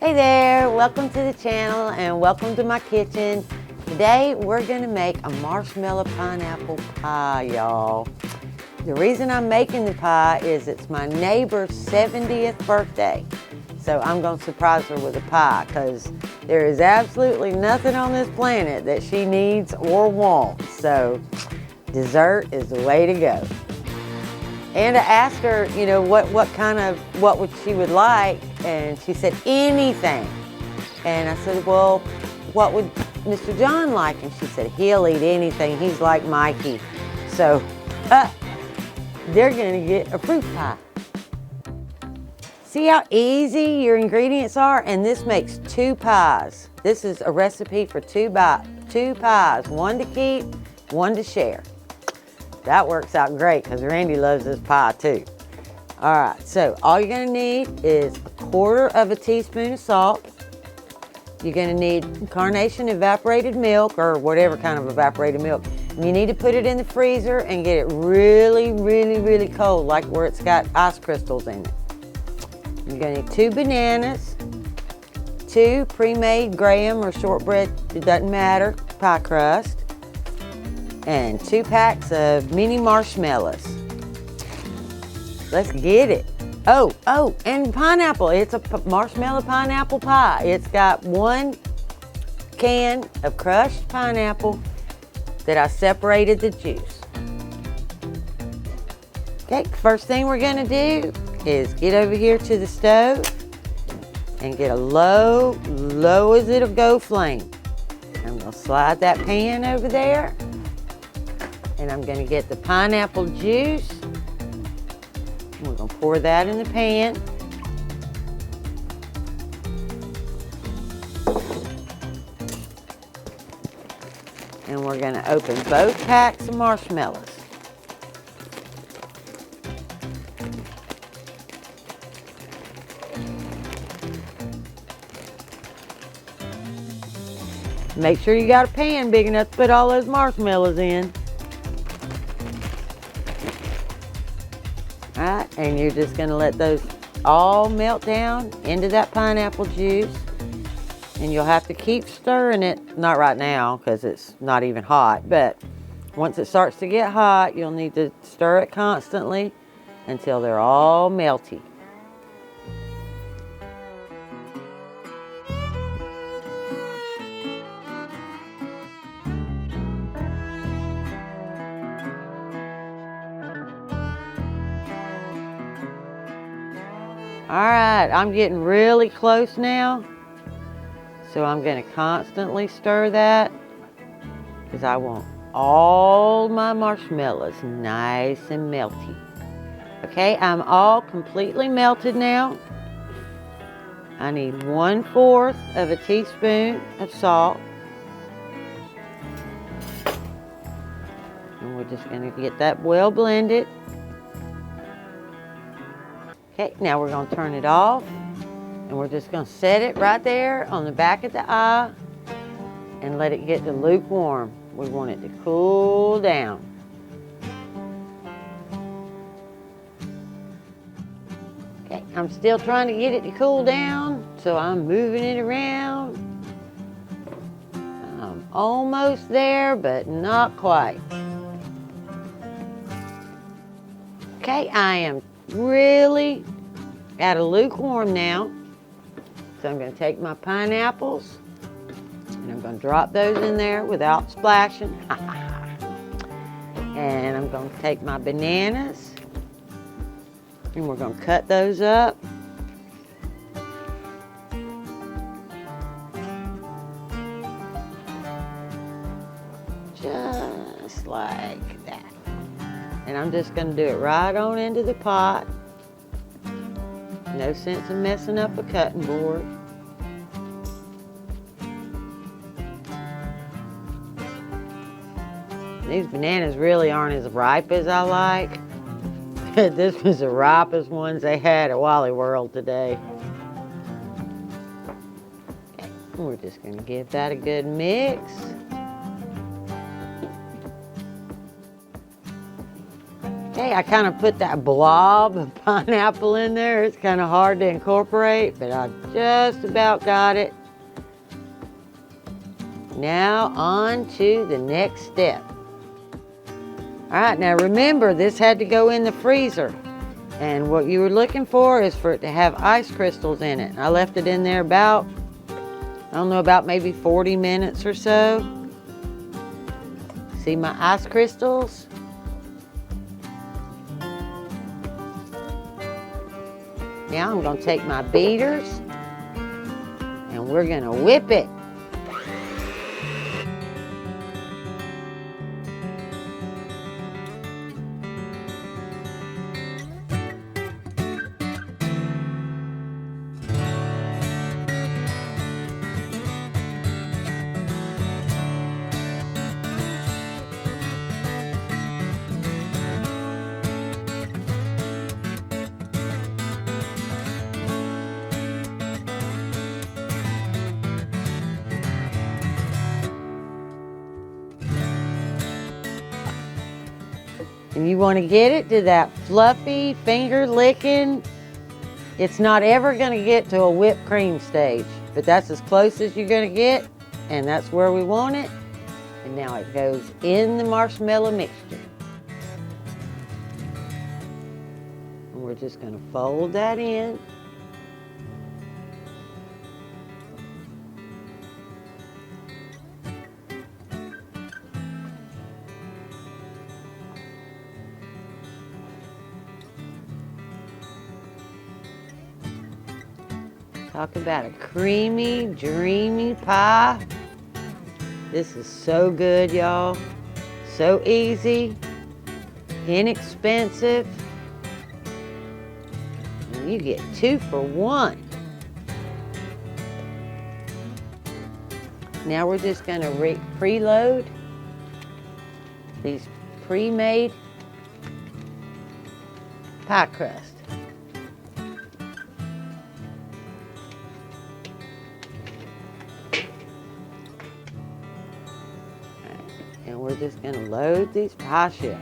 Hey there, welcome to the channel and welcome to my kitchen. Today we're gonna make a marshmallow pineapple pie, y'all. The reason I'm making the pie is it's my neighbor's 70th birthday. So I'm gonna surprise her with a pie because there is absolutely nothing on this planet that she needs or wants. So dessert is the way to go. And I asked her, you know, what would she would like, and she said anything. And I said, well, what would Mr. John like? And she said, he'll eat anything. He's like Mikey. So they're gonna get a fruit pie. See how easy your ingredients are? And this makes 2 pies. This is a recipe for 2 pies, one to keep, one to share. That works out great because Randy loves this pie too. All right, so all you're gonna need is 1/4 teaspoon of salt. You're gonna need carnation evaporated milk or whatever kind of evaporated milk. You need to put it in the freezer and get it really, really, really cold, like where it's got ice crystals in it. You're gonna need 2 bananas, 2 pre-made graham or shortbread, it doesn't matter, pie crust, and 2 packs of mini marshmallows. Let's get it. Oh, and pineapple. It's a marshmallow pineapple pie. It's got 1 can of crushed pineapple that I separated the juice. Okay, first thing we're gonna do is get over here to the stove and get a low as it'll go flame. I'm gonna slide that pan over there. And I'm going to get the pineapple juice. We're going to pour that in the pan. And we're going to open both packs of marshmallows. Make sure you got a pan big enough to put all those marshmallows in. Alright, and you're just going to let those all melt down into that pineapple juice. And you'll have to keep stirring it, not right now because it's not even hot, but once it starts to get hot, you'll need to stir it constantly until they're all melty. All right, I'm getting really close now. So I'm gonna constantly stir that because I want all my marshmallows nice and melty. Okay, I'm all completely melted now. I need 1/4 teaspoon of salt. And we're just gonna get that well blended. Okay, now we're going to turn it off and we're just going to set it right there on the back of the eye and let it get to lukewarm. We want it to cool down. Okay, I'm still trying to get it to cool down, so I'm moving it around. I'm almost there, but not quite. Okay, I am really at a lukewarm now. So I'm going to take my pineapples and I'm going to drop those in there without splashing. And I'm going to take my bananas and we're going to cut those up. Just like that. And I'm just going to do it right on into the pot. No sense in messing up a cutting board. These bananas really aren't as ripe as I like. This was the ripest ones they had at Wally World today. Okay, we're just going to give that a good mix. Okay, I kind of put that blob of pineapple in there. It's kind of hard to incorporate, but I just about got it. Now on to the next step. All right, now remember, this had to go in the freezer. And what you were looking for is for it to have ice crystals in it. I left it in there about, I don't know, about maybe 40 minutes or so. See my ice crystals? Now I'm going to take my beaters and we're going to whip it. And you want to get it to that fluffy, finger licking. It's not ever going to get to a whipped cream stage, but that's as close as you're going to get, and that's where we want it. And now it goes in the marshmallow mixture. And we're just going to fold that in. Talk about a creamy, dreamy pie. This is so good, y'all. So easy, inexpensive. And you get 2 for 1. Now we're just going to preload these pre-made pie crust. And we're just going to load these pie shells.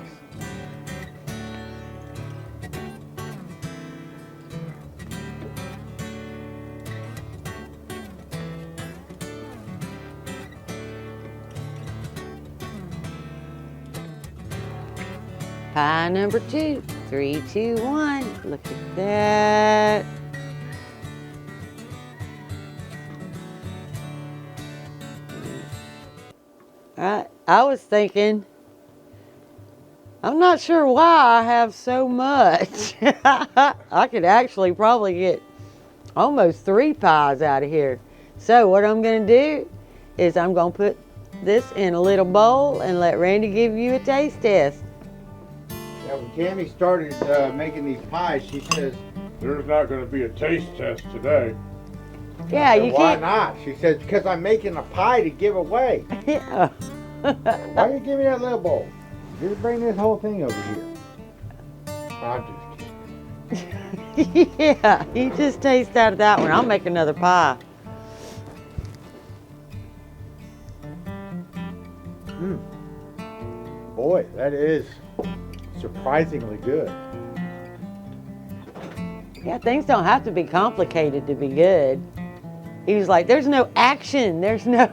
Pie number 2. 3, 2, 1. Look at that. I was thinking, I'm not sure why I have so much. I could actually probably get almost 3 pies out of here. So what I'm going to do is I'm going to put this in a little bowl and let Randy give you a taste test. Yeah, when Tammy started making these pies, she says, there's not going to be a taste test today. Yeah, you why can't. not? She says, because I'm making a pie to give away. Yeah. Why you give me that little bowl? Just bring this whole thing over here. I'm just kidding. Yeah, you just taste out of that one. I'll make another pie. Boy, that is surprisingly good. Yeah, things don't have to be complicated to be good. He was like, there's no action. There's no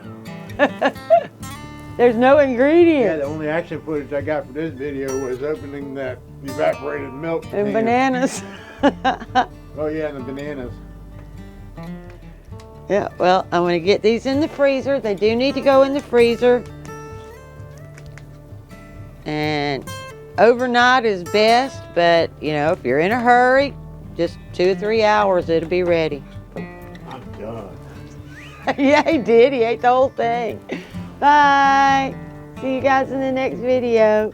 there's no ingredients. Yeah, the only action footage I got for this video was opening that evaporated milk And can. bananas. Oh yeah, and the bananas. Yeah, well, I'm going to get these in the freezer. They do need to go in the freezer. And overnight is best, but, you know, if you're in a hurry, just 2 or 3 hours, it'll be ready. I'm done. Yeah, he did. He ate the whole thing. Bye. See you guys in the next video.